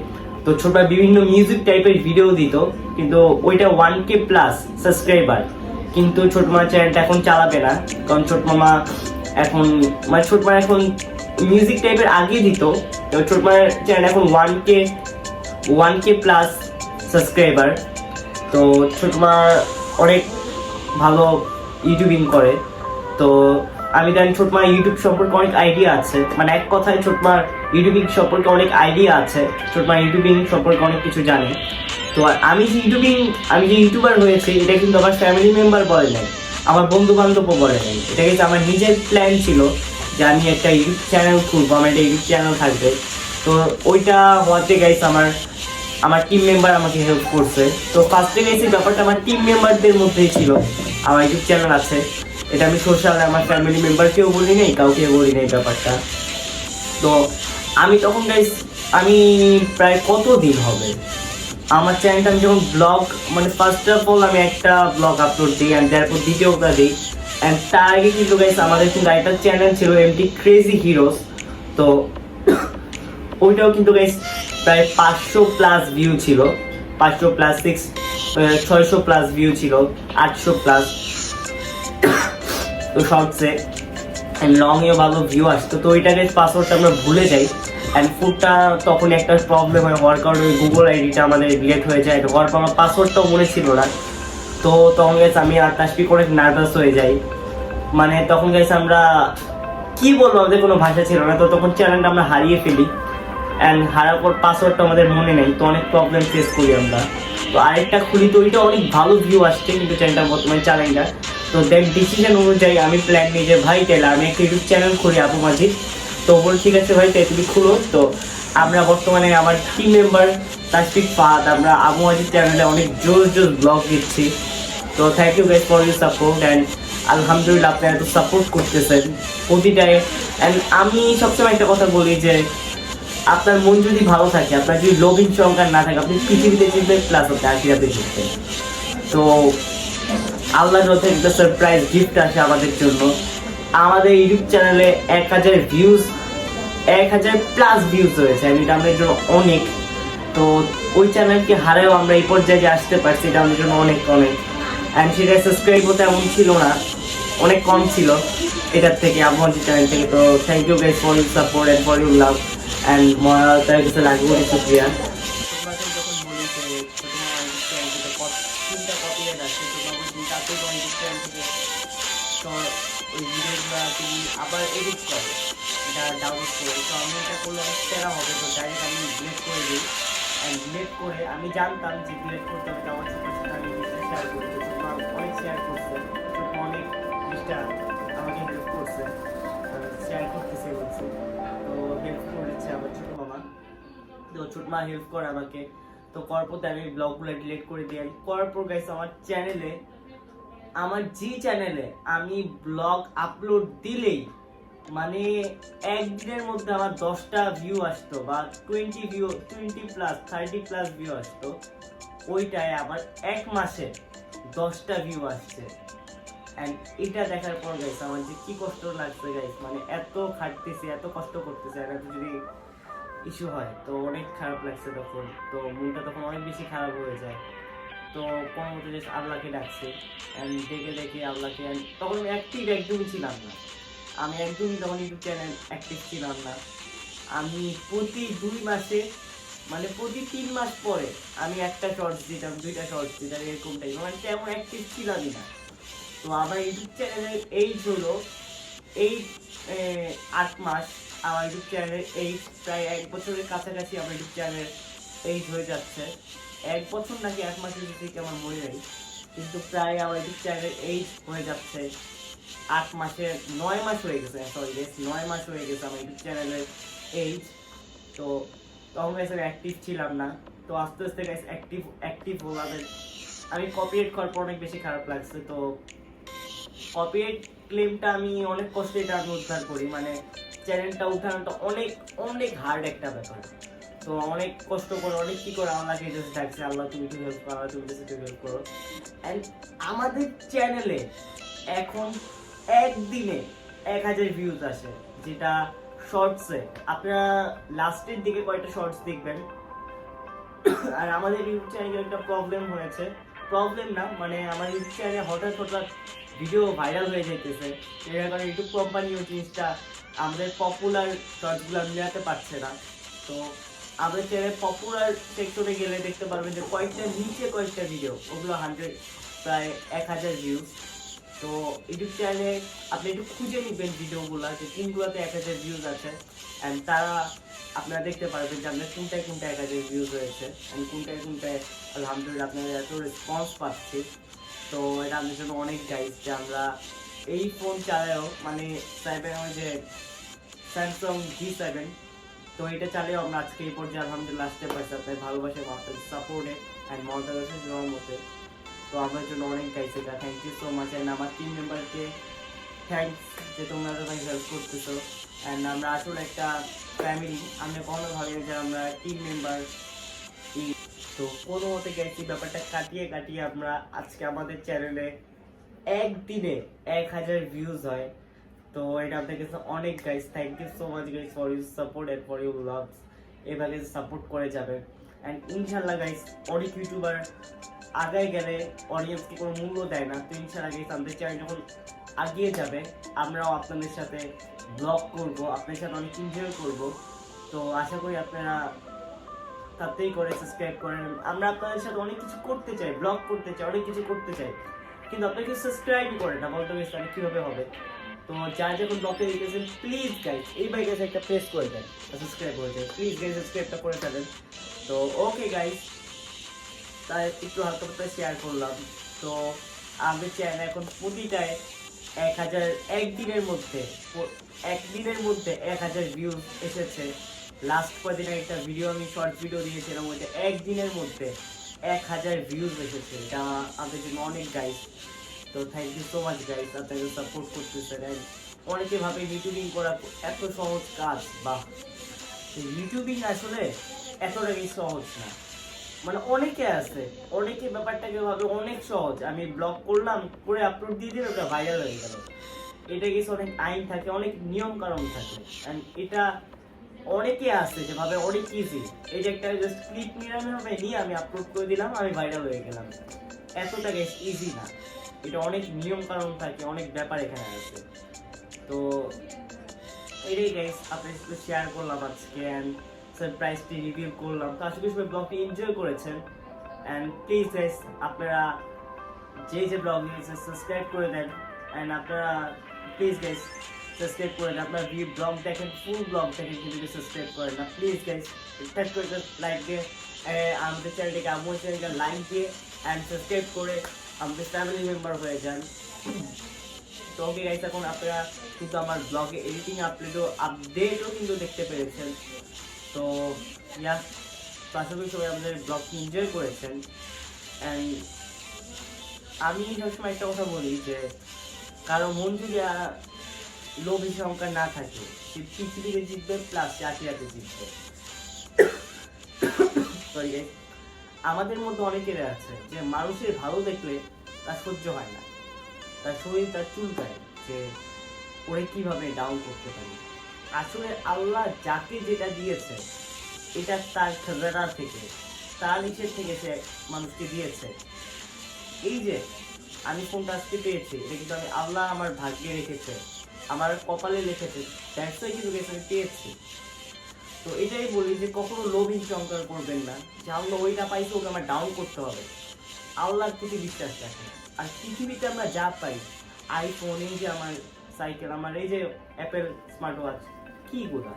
তো ছোট মা বিভিন্ন মিউজিক টাইপের ভিডিও দিত, কিন্তু ওইটা 1K প্লাস সাবস্ক্রাইবার। কিন্তু ছোট মার চ্যানেলটা এখন চালাবে না, কারণ ছোট মামা এখন মানে ছোট মা এখন মিউজিক টাইপের আগে দিত। তো ছোট মার চ্যানেল এখন 1K প্লাস সাবস্ক্রাইবার। তো ছোট মা অনেক ভালো ইউটিউবিং করে। তো আমি জানি ছোট মা ইউটিউব সম্পর্কে অনেক আইডিয়া আছে, মানে এক কথায় ছোট মার ইউটিউবিং সম্পর্কে অনেক আইডিয়া আছে। ছোট মা ইউটিউবিং সম্পর্কে অনেক কিছু জানে। তো আমি যে ইউটিউবার হয়েছি, এটা কিন্তু আমার ফ্যামিলি মেম্বার বলে নাই, আমার বন্ধু বান্ধবও বলে নাই। এটা কিন্তু আমার নিজের প্ল্যান ছিল যে আমি একটা ইউটিউব চ্যানেল খুলবো, আমার একটা ইউটিউব চ্যানেল থাকবে। তো ওইটা হওয়াতে গাইস আমার টিম মেম্বার আমাকে হেল্প করছে। তো ফার্স্টে গেছি ব্যাপারটা আমার টিম মেম্বারদের মধ্যেই ছিল। আমার ইউটিউব চ্যানেল আছে, এটা আমি সোশ্যালে আমার ফ্যামিলি মেম্বারকেও বলি নাই, কাউকে বলি নাই ব্যাপারটা। তো আমি তখন গাইস আমি প্রায় কত দিন হবে আমার চ্যানেলটা, আমি যখন ব্লগ মানে ফার্স্ট অফ অল আমি একটা ব্লগ আপলোড দিই অ্যান্ড তারপর দ্বিতীয়টা দিই। অ্যান্ড তার আগে কিন্তু গাইস আমাদের কিন্তু একটা চ্যানেল ছিল এমটি ক্রেজি হিরোস। তো ওইটাও কিন্তু গাইস প্রায় 500 প্লাস ভিউ ছিল, 500 প্লাস 600 প্লাস ভিউ ছিল, 800 প্লাস। তো শর্টসে লং এও ভালো ভিউ আসতো। তো ওইটাকে পাসওয়ার্ডটা আমরা ভুলে যাই অ্যান্ড ফুডটা তখন একটা প্রবলেম হয়, হওয়ার কারণে ওই গুগল আইডিটা আমাদের ডিলেট হয়ে যায়। তো হওয়ার পর আমার পাসওয়ার্ডটাও মনে ছিল না। তো তখন গেছে আমি আর তাসফিক অনেক নার্ভাস হয়ে যাই, মানে তখন গেছে আমরা কি বলবো, আমাদের কোনো ভাষা ছিল না। তো তখন চ্যানেলটা আমরা হারিয়ে ফেলি অ্যান্ড হারার পর পাসওয়ার্ডটা আমাদের মনে নেই। তো অনেক প্রবলেম ফেস করি আমরা। তো আরেকটা খুলি, তো ওইটা অনেক ভালো ভিউ আসছে, কিন্তু চ্যানেলটা বর্তমানে চালাই না। তো দেন ডিসিশন অনুযায়ী আমি প্ল্যান নিই যে ভাই তাহলে আমি একটা ইউটিউব চ্যানেল খুলি আপু মাঝি। তো বল ঠিক আছে ভাই তাই তুমি খুলো। তো আমরা বর্তমানে আমার টিম মেম্বার তাসফিক ফাহাদ, আমরা আবু মাজিদ চ্যানেলে অনেক জোর ব্লগ দিচ্ছি। তো thank you guys for your support and আলহামদুলিল্লাহ আপনারা এত সাপোর্ট করতেছেন প্রতিটায়। অ্যান্ড আমি সবসময় একটা কথা বলি যে আপনার মন যদি ভালো থাকে, আপনার যদি লোভ সংখ্যার না থাকে, আপনি পৃথিবীতে জিতবেন প্লাস আপনি আশীর্বাদে জিতবেন। তো আল্লাহর যত একটা সারপ্রাইজ গিফট আসে আমাদের জন্য। আমাদের ইউটিউব চ্যানেলে 1000 ভিউজ, 1000 প্লাস ভিউজ হয়েছে, এটা আমাদের জন্য অনেক। তো ওই চ্যানেলকে হারেও আমরা এই পর্যায়ে যে আসতে পারছি, এটা আমাদের জন্য অনেক অ্যান্ড সেটা সাবস্ক্রাইব হতে এমন ছিল না, অনেক কম ছিল এটার থেকে, আবহাওয়া চ্যানেল থেকে। তো thank you guys for your support and for your love and তার কাছে লাগবে অনেক শুক্রিয়া। যখন বলি যে তিনটা কপিরাইট আছে, তো ওই ভিডিওগুলো তুমি আবার এডিট করো, এটা ডাউনলোড করে। তো আমি এটা করলে অনেক সেরা হবে। তো ডাইরেক্ট আমি ডিলেট করে দিই অ্যান্ড ডিলেট করে আমি জানতাম যে ডিলেট করতে হবে, আমার সাথে সাথে আমি জিনিসটা শেয়ার করতে, অনেক শেয়ার করছে, অনেক জিনিসটা আমাকে হেল্প করছে, শেয়ার করতেছে বলছে। তো হেল্প করেছে আমার ছোটো মামা। তো ছোট মা হেল্প করে আমাকে। তো করার পর আমি ব্লগগুলো ডিলিট করে দিই। করার পর গাইস আমার চ্যানেলে আমি ব্লগ আপলোড দিলেই মানে একদিনের মধ্যে আমার 10টা ভিউ আসতো বা 20 প্লাস 30 প্লাস ভিউ আসতো। ওইটায় আমার এক মাসে 10টা ভিউ আসছে। অ্যান্ড এটা দেখার পর গাইস আমার যে কি কষ্ট লাগছে গাইস, মানে এত খাটতেছি, এত কষ্ট করতেছি, আর এত যদি ইস্যু হয় তো অনেক খারাপ লাগছে তখন। তো মনটা তখন অনেক বেশি খারাপ হয়ে যায়। তো কোনো মতো যে আল্লাহকে ডাকছি অ্যান্ড দেখে আল্লাহকে। তখন আমি একদমই ছিলাম না, আমি একদমই তখন ইউটিউব চ্যানেল অ্যাক্টিভ ছিলাম না। আমি প্রতি 2 মাসে মানে প্রতি 3 মাস পরে আমি একটা শর্টস দিতাম, 2টা শর্টস দিতাম, এরকম টাইপ, মানে তেমন অ্যাক্টিভ ছিলামই না। তো আমার ইউটিউব চ্যানেলের এইজ হলো 8 মাস আমার ইউটিউব চ্যানেলের এইজ প্রায় 1 বছরের কাছাকাছি আমার ইউটিউব চ্যানেলের এইজ হয়ে যাচ্ছে। 1 বছর নাকি 1 মাসের দিকে আমার মনে নেই, কিন্তু প্রায় আমার ইউটিউব চ্যানেলের এইজ হয়ে যাচ্ছে 8 মাসের 9 মাস হয়ে গেছে, সরি গেস 9 মাস হয়ে গেছে আমার ইউটিউব চ্যানেলের এইজ। তো তখন গাইস আমি অ্যাক্টিভ ছিলাম না, তো আস্তে আস্তে গাইস অ্যাক্টিভ হলাম। আমি কপিরাইট করার পর অনেক বেশি খারাপ লাগছে। তো কপিরাইট ক্লেমটা আমি অনেক কষ্টে এটা আমি উদ্ধার করি, মানে চ্যানেলটা উঠানোটা অনেক অনেক হার্ড একটা ব্যাপার। তো অনেক কষ্ট করে অনেক কি করে আল্লাহকে জাস্ট ডাকছে, আল্লাহ তুমি একটু হেল্প করো, তুমি একটু হেল্প করো। অ্যান্ড আমাদের চ্যানেলে এখন একদিনে 1000 ভিউজ আসে, যেটা শর্টসে আপনারা লাস্টের দিকে কয়েকটা শর্টস দেখবেন। আর আমাদের ইউটিউব চ্যানেলে একটা প্রবলেম হয়েছে, প্রবলেম না মানে আমার ইউটিউব চ্যানেলে হঠাৎ হঠাৎ ভিডিও ভাইরাল হয়ে যাইতেছে। এর কারণে ইউটিউব কোম্পানি ওই জিনিসটা আমাদের পপুলার শর্টসগুলো মিলাতে পারছে না। তো আমাদের চ্যানেলে পপুলার সেকশনে গেলে দেখতে পারবেন যে কয়েকটা নিচে কয়েকটা ভিডিও, ওগুলো প্রায় 1000 ভিউজ। তো ইউটিউব চ্যানেলে আপনি একটু খুঁজে নেবেন ভিডিওগুলো যে কোনগুলোতে 1000 ভিউজ আছে, অ্যান্ড তারা আপনারা দেখতে পারবেন যে আপনার কোনটায় 1000 ভিউজ হয়েছে, অ্যান্ড কোনটায় আলহামদুলিল্লাহ আপনাদের এত রেসপন্স পাচ্ছি। তো এটা আমাদের জন্য অনেক গাইজ যে আমরা এই ফোন চালায়ও, মানে যে স্যামসাং G7, তো এটা চালিয়েও আমরা আজকে এই পর্যায়ে আলহামদুলিল্লাহ আসতে পারছি আপনার ভালোবাসে, আপনাদের সাপোর্টে অ্যান্ড মমতাজের মতে। তো আমার জন্য অনেক গাইজ এটা, thank you so much. And আমার টিম মেম্বারকে থ্যাংকস যে তোমরা ভাই হেল্প করতেছো। অ্যান্ড আমরা আসলে একটা ফ্যামিলি, আমরা কখনো ভাবিনি যে আমরা টিম মেম্বার। তো কোনো মতে গেছি ব্যাপারটা কাটিয়ে আমরা আজকে আমাদের চ্যানেলে একদিনে 1000 ভিউজ হয়। তো এটা আপনাদের কাছে অনেক guys, thank you so much guys for your support and for your loves. এভাবে সাপোর্ট করে যাবেন অ্যান্ড ইনশাল্লাহ গাইস অনেক ইউটিউবার আগায় গেলে অডিয়েন্সকে কোনো মূল্য দেয় না। তো ইনশাল্লাহ গাইস আমাদের চ্যানেল যখন আগিয়ে যাবে আমরাও আপনাদের সাথে ব্লগ করব, আপনাদের সাথে অনেক এনজয় করব। তো আশা করি আপনারা তাতেই করে সাবস্ক্রাইব করেন। আমরা আপনাদের সাথে অনেক কিছু করতে চাই, ব্লগ করতে চাই, অনেক কিছু করতে চাই, কিন্তু আপনাকে সাবস্ক্রাইবই করে না, বলতে গেছি তাহলে কীভাবে হবে। তো যারা যখন ব্লগে লিখেছেন প্লিজ গাইজ এই ভাই গাইজ একটা প্রেস করে দেন, সাবস্ক্রাইব করে দেন প্লিজ গাইজ, সাবস্ক্রাইবটা করে ফেলেন। তো ওকে গাইজ, তাই একটু হালকা পাতলা শেয়ার করলাম। তো আমাদের চ্যানেল এখন প্রতিটায় 1000 একদিনের মধ্যে 1000 ভিউজ এসেছে। লাস্ট কদিনে একটা ভিডিও আমি শর্ট ভিডিও দিয়েছিলাম, ওইটা একদিনের মধ্যে 1000 ভিউজ এসেছে, এটা আমাদের জন্য অনেক গাইজ। তো thank you so much guys, আপনাকে সাপোর্ট করতেছেন। অনেকে ভাবে ইউটিউবিং করা এত সহজ কাজ, বা ইউটিউবিং আসলে এতটাই সহজ না। মানে অনেকে আছে, অনেকে ব্যাপারটাকে ভাবে অনেক সহজ, আমি ব্লগ করলাম করে আপলোড দিয়ে দিলে ওটা ভাইরাল হয়ে গেল। এটা কিছু অনেক আইন থাকে, অনেক নিয়ম কানুন থাকে, এন্ড এটা অনেকে আছে যে ভাবে অনেক ইজি, এই যে একটা জাস্ট ক্লিপ নিয়ে আমি আপলোড করে দিলাম, আমি ভাইরাল হয়ে গেলাম। এতটা ইজি না, এটা অনেক নিয়ম কানুন থাকে, অনেক ব্যাপার এখানে আছে। তো এটাই গাইস আপনাদের সাথে শেয়ার করলাম আজকে, অ্যান্ড সারপ্রাইজটি রিভিউ করলাম। তো আশা করি সবাই ব্লগটি এনজয় করেছেন। অ্যান্ড প্লিজ গাইস আপনারা যে ব্লগ নিয়েছেন সাবস্ক্রাইব করে দেন, অ্যান্ড আপনারা প্লিজ গাইস সাবস্ক্রাইব করে দেন। আপনারা ব্লগ দেখেন, ফুল ব্লগ দেখেন, কিন্তু সাবস্ক্রাইব করেন না। প্লিজ গাইস স্টার্ট করে লাইক দিয়ে আমাদের চ্যানেলটিকে, আমার চ্যানেলটা লাইক দিয়ে অ্যান্ড সাবস্ক্রাইব করে আমাদের ফ্যামিলি মেম্বার হয়ে যান। তো ওকে গাইস, এখন আপনারা কিন্তু আমার ব্লগে এডিটিং আপডেটও কিন্তু দেখতে পেরেছেন। তো ইয়া, তো আশা করি সবাই আমাদের ব্লগটি এনজয় করেছেন। অ্যান্ড আমি সবসময় একটা কথা বলি যে কারো মন যদি লোভ সংখ্যা না থাকে, সে পৃথিবীতে জিতবে প্লাস আখিরাতে জিতবে। সরি গাইস, আমাদের মধ্যে অনেকের আছে যে মানুষের ভালো দেখলে তার সহ্য হয় না, তার শরীর তার চুলকায় যে ওরে কিভাবে ডাউন করতে পারি। আসলে আল্লাহ যাকে যেটা দিয়েছে এটা তার খাজানা থেকে, তার নিচের থেকে সে মানুষকে দিয়েছে। এই যে আমি ফোনটা আজকে পেয়েছি, এটা কিন্তু আমি আল্লাহ আমার ভাগ্যে রেখেছে, আমার কপালে লিখেছে, ব্যবসায় কিন্তু আমি পেয়েছি। তো এটাই বলি যে কখনো লোভ অহংকার করবেন না যে আল্লাহ ওইটা পাইছে ওকে আমার ডাউন করতে হবে। আল্লাহর প্রতি বিশ্বাস রাখেন। আর পৃথিবীতে আমরা যা পাই, আইফোন, এই যে আমার সাইকেল, আমার এই যে অ্যাপেল স্মার্ট ওয়াচ, কি গোলা,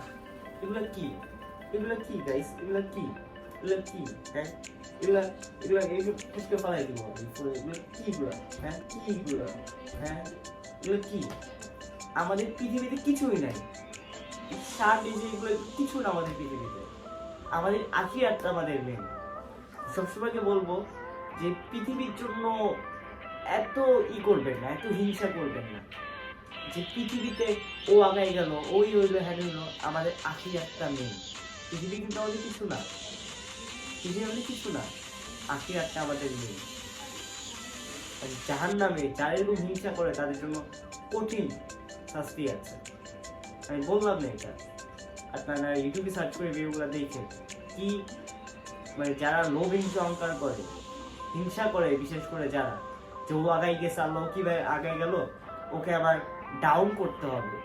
এগুলা কি, এগুলা কি গাইস, এগুলা কি, এগুলা কি, হ্যাঁ এগুলা এগুলা এইসব ফুটকে ফেলাই দিব, এগুলো কি গুলা, হ্যাঁ কি গুলা, হ্যাঁ এগুলো কি? আমাদের পৃথিবীতে কিছুই নাই, শার্ট এই যে এগুলো কিছু না আমাদের পৃথিবীতে, আমাদের আখিরাতটা আমাদের মেন। সবসময়কে বলবো যে পৃথিবীর জন্য এত করবেন না, এত হিংসা করবেন না, যে পৃথিবীতে ও আগায় গেল, ওই হইলো হ্যাঁ হইলো, আমাদের আখিরাতটা মেন। পৃথিবী কিন্তু আমাদের কিছু না, পৃথিবী আমাদের কিছু না, আখিরাতটা আমাদের মেন। জাহান্নামে যারা এরকম হিংসা করে তাদের জন্য কঠিন শাস্তি আছে। আমি বললাম না এটা, আপনারা ইউটিউবে সার্চ করে ভিডিওগুলো দেখেন কি, মানে যারা লোভ হিংসা অহংকার করে, হিংসা করে, বিশেষ করে যারা যে ও আগাই গেছে, আল্লাহ কিভাবে আগাই গেল, ওকে আবার ডাউন করতে হবে,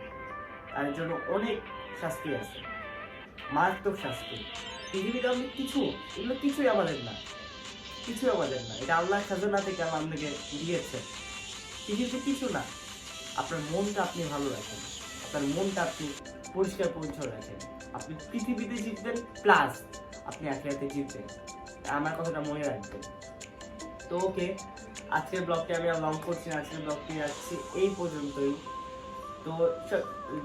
তার জন্য অনেক শাস্তি আছে, মারাত্মক শাস্তি। পৃথিবীতে আমাদের কিছু, এগুলো কিছুই আমাদের না, কিছুই আমাদের না, এটা আল্লাহ খাজানা থেকে আল্লাহ আপনাকে দিয়েছে। পৃথিবীতে কিছু না, আপনার মনটা আপনি ভালো রাখেন, আপনার মনটা আপনি পরিষ্কার পরিচ্ছন্ন রাখেন, আপনি পৃথিবীতে জিতবেন প্লাস আপনি আখিরাতে জিতবেন, আমার কথাটা মনে রাখবেন। তো ওকে, আজকের ব্লগটি আমি আর লং করছি না, আজকের ব্লগটি রাখছি এই পর্যন্তই। তো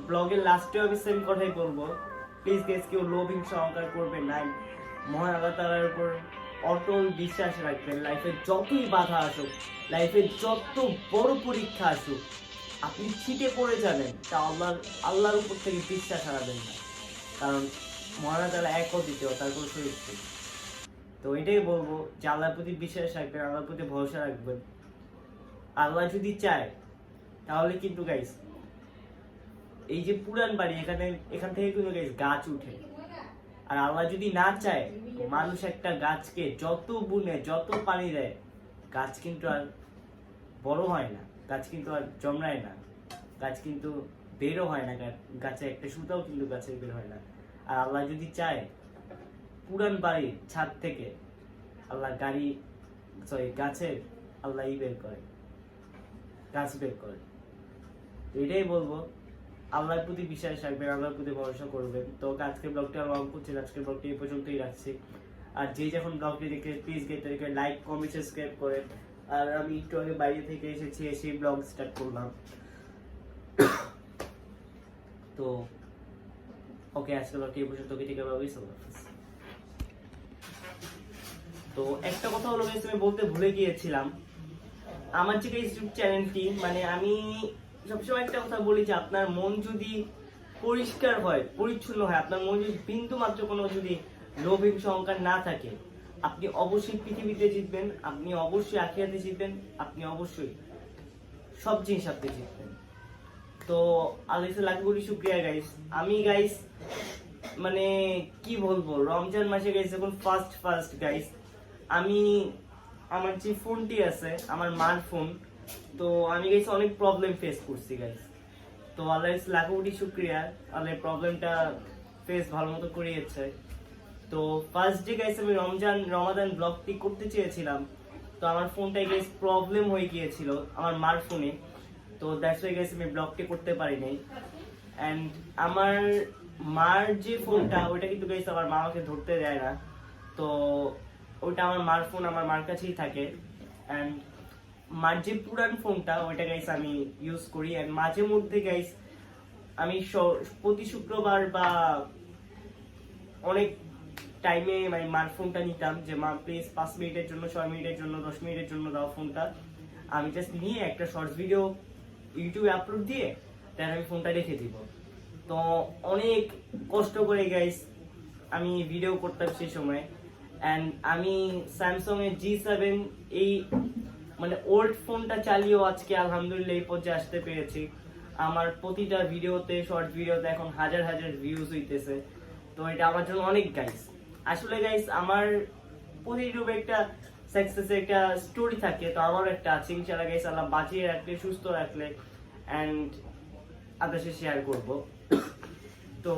ব্লগের লাস্টেও আমি সেম কথাই বলবো, প্লিজ গাইস কেউ লোভ হিংসা অহংকার করবেন না, মহান আল্লাহ তাআলার উপর অটল বিশ্বাস রাখবেন। লাইফে যতই বাধা আসুক, লাইফে যত বড় পরীক্ষা আসুক, আপনি ছিটে পড়ে যাবেন, তা আল্লাহর উপর থেকে বিশ্বাস হারাবেন না, কারণ মহান আল্লাহ এক ও দ্বিতীয়, তার কোনো শরীর। তো এটাই বলবো যে আল্লাহর প্রতি বিশ্বাস রাখবেন, আল্লাহর প্রতি ভরসা রাখবেন। আল্লাহ যদি চায় তাহলে কিন্তু গাইস এই যে পুরান বাড়ি, এখান থেকে কিন্তু গাইস গাছ উঠে। আর আল্লাহ যদি না চায়, মানুষ একটা গাছকে যত বুনে, যত পানি দেয়, গাছ কিন্তু আর বড় হয় না, গাছ কিন্তু আর জন্মায় না, গাছ কিন্তু বেরও হয় না, গাছে একটা সুতাও কিন্তু গাছের বের হয় না। আর আল্লাহ যদি চায়, পুরান বাড়ির ছাদ থেকে আল্লাহ গাছের আল্লাহ বের করে, গাছ বের করে। এটাই বলবো, আল্লাহর প্রতি বিশ্বাস রাখবেন, আল্লাহর প্রতি ভরসা করবেন। তো আজকের ব্লগটা লং করছি, আজকের ব্লগটি এই পর্যন্তই রাখছি। আর যে যখন ব্লগটি দেখে প্লিজ গেটে লাইক কমেন্ট সাবস্ক্রাইব করেন। আর আমি একটু আগে বাইরে থেকে এসেছি, এসে ব্লগ স্টার্ট করলাম। তো ওকে, আজকের ব্লগটি এই পর্যন্ত, ঠিক আছে। তো একটা কথা হলো গাইস, আমি বলতে ভুলে গিয়েছিলাম, আমার যে ইউটিউব চ্যানেলটি, মানে আমি সবসময় একটা কথা বলি যে আপনার মন যদি পরিষ্কার হয়, পরিচ্ছন্ন হয়, আপনার মন যদি বিন্দু মাত্র কোনো যদি লোভ হিংসা অহংকার না থাকে, আপনি অবশ্যই পৃথিবীতে জিতবেন, আপনি অবশ্যই আখিরাতে জিতবেন, আপনি অবশ্যই সব জিনিস আপনি জিতবেন। তো আল্লাহর লাখ কোটি শুকরিয়া গাইস। আমি গাইস মানে কি বলবো, রমজান মাসে গাইস যখন ফার্স্ট গাইস, আমি আমার যে ফোনটি আছে, আমার মার ফোন, তো আমি গাইস অনেক প্রবলেম ফেস করছি গাইস। তো আল্লাহর লাখ কোটি শুকরিয়া, আল্লাহ প্রবলেমটা ফেস ভালো মতো করিয়েছে। তো ফার্স্ট ডে গাইস আমি রমাদান ব্লগটি করতে চেয়েছিলাম, তো আমার ফোনটাই গাইস প্রবলেম হয়ে গিয়েছিল আমার মার ফোনে, তো দ্যাটস ওয়াই গাইস আমি ব্লগটি করতে পারি নাই। এন্ড আমার মার যে ফোনটা, ওইটা কিন্তু গাইস আমার মা আমাকে ধরতে দেয় না, তো ওইটা আমার মার ফোন, আমার মার কাছেই থাকে। এন্ড মার যে পুরান ফোনটা, ওইটা গাইস আমি ইউজ করি। এন্ড মাঝে মধ্যে গাইস আমি প্রতি শুক্রবার বা অনেক টাইমে মানে মার ফোনটা নিতাম, যে মা প্লিজ 5 মিনিটের জন্য, 6 মিনিটের জন্য, 10 মিনিটের জন্য দাও ফোনটা। আমি জাস্ট নিয়ে একটা শর্টস ভিডিও ইউটিউবে আপলোড দিয়ে তার আমি ফোনটা রেখে দিব। তো অনেক কষ্ট করে গাইস আমি ভিডিও করতাম সেই সময়। অ্যান্ড আমি স্যামসাং এর G7 এই মানে ওল্ড ফোনটা চালিয়েও আজকে আলহামদুলিল্লাহ এই পর্যায়ে আসতে পেরেছি। আমার প্রতিটা ভিডিওতে, শর্ট ভিডিওতে এখন হাজার ভিউজ হইতেছে। তো এটা আমার জন্য অনেক গাইস। আসলে গাইস আমার প্রতি ইউটিউবে একটা সাকসেসের একটা স্টোরি থাকে, তো আমারও একটা আছে। ইনশাআল্লাহ গাইস আল্লাহ বাঁচিয়ে রাখলে, সুস্থ রাখলে অ্যান্ড আপনাদের শেয়ার করব। তো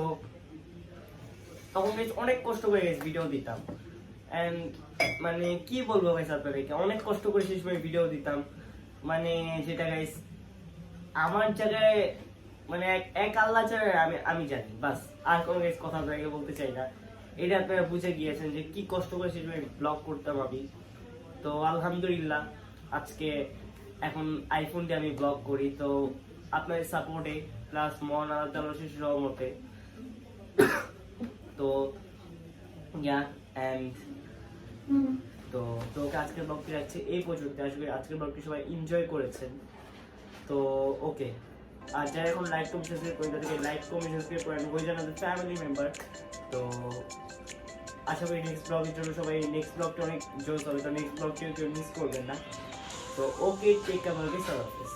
তখন গাইস অনেক কষ্ট করে গাইস ভিডিও দিতাম। এন্ড মানে কি বলবো গাইস আপনাদেরকে, অনেক কষ্ট করে সেই সময় ভিডিও দিতাম, মানে যেটা গাইস আমার জায়গায় মানে এক আল্লাহ ছাড়া আমি জানি, বাস আর কোনো কিছু কথা আপনাকে বলতে চাই না। এটা আপনারা বুঝে গিয়েছেন যে কি কষ্ট করে সেটা ব্লগ করতাম আমি। তো আলহামদুলিল্লাহ আজকে এখন আইফোন দিয়ে আমি ব্লগ করি। তো আপনাদের সাপোর্টে প্লাস মহান আল্লাহ তাআলার শেষ রহমতে তো তো তোকে আজকের ব্লগটি রাখছি এই পর্যন্ত। আসলে আজকের ব্লগটি সবাই এনজয় করেছেন। তো ওকে, আর যারা এখন লাইক কমেন্ট সাবস্ক্রাইব করে তাদেরকে লাইক কমেন্ট সাবস্ক্রাইব করেন, হয়ে যান আমাদের ফ্যামিলি মেম্বার। তো আশা করি নেক্সট ব্লগের জন্য সবাই নেক্সট ব্লগটা অনেক জোস হবে, তো নেক্সট ব্লগটিও কেউ মিস করবেন না। তো ওকে, টেক কেয়ার, আল্লাহ হাফেজ।